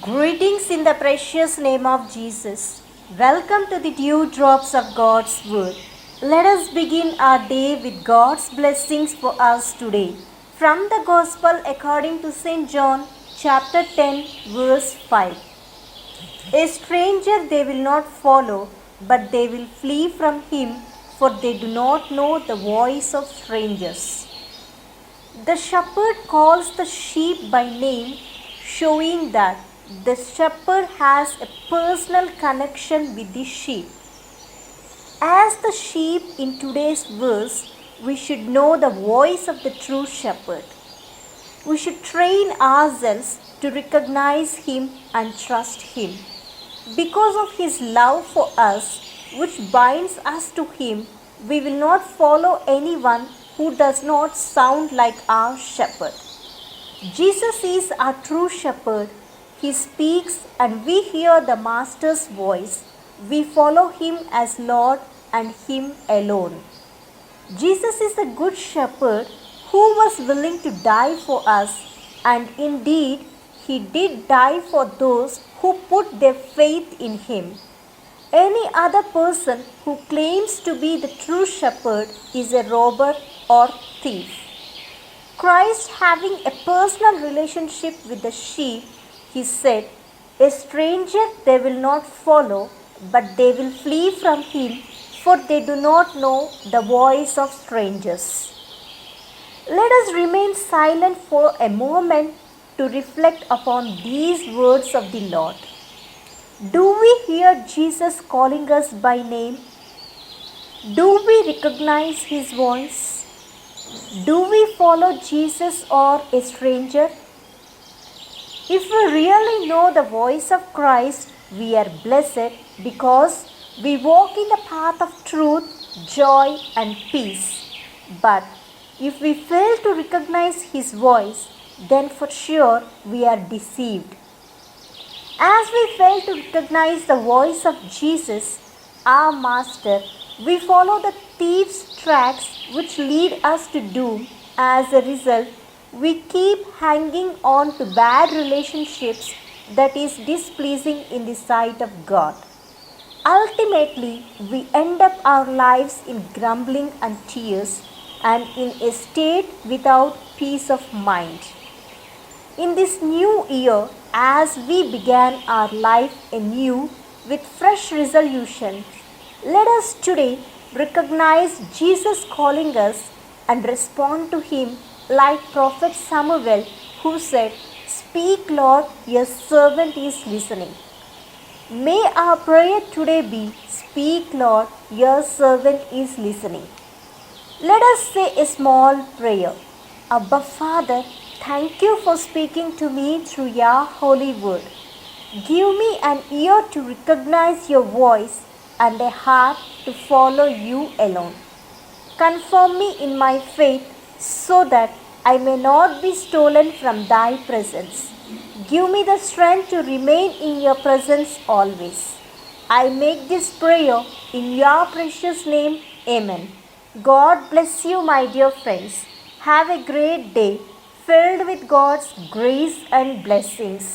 Greetings in the precious name of Jesus. Welcome to the dewdrops of God's Word. Let us begin our day with God's blessings for us today. From the Gospel according to St. John, chapter 10, verse 5. A stranger they will not follow, but they will flee from him, for they do not know the voice of strangers. The shepherd calls the sheep by name, showing that the shepherd has a personal connection with the sheep. As the sheep in today's verse, we should know the voice of the true shepherd. We should train ourselves to recognize him and trust him. Because of his love for us, which binds us to him, we will not follow anyone who does not sound like our shepherd. Jesus is our true shepherd. He speaks and we hear the Master's voice. We follow him as Lord and him alone. Jesus is a good shepherd who was willing to die for us, and indeed he did die for those who put their faith in him. Any other person who claims to be the true shepherd is a robber or thief. Christ, having a personal relationship with the sheep, he said, "A stranger they will not follow, but they will flee from him, for they do not know the voice of strangers." Let us remain silent for a moment to reflect upon these words of the Lord. Do we hear Jesus calling us by name? Do we recognize his voice? Do we follow Jesus or a stranger? If we really know the voice of Christ, we are blessed because we walk in the path of truth, joy, and peace. But if we fail to recognize his voice, then for sure we are deceived. As we fail to recognize the voice of Jesus, our Master, we follow the thief's tracks which lead us to doom. As a result, we keep hanging on to bad relationships that is displeasing in the sight of God. Ultimately, we end up our lives in grumbling and tears and in a state without peace of mind. In this new year, as we began our life anew with fresh resolutions, let us today recognize Jesus calling us and respond to him like Prophet Samuel, who said, "Speak, Lord, your servant is listening." May our prayer today be, "Speak, Lord, your servant is listening." Let us say a small prayer. Abba Father, thank you for speaking to me through your holy word. Give me an ear to recognize your voice and a heart to follow you alone. Confirm me in my faith so that I may not be stolen from thy presence. Give me the strength to remain in your presence always. I make this prayer in your precious name. Amen. God bless you, my dear friends. Have a great day filled with God's grace and blessings.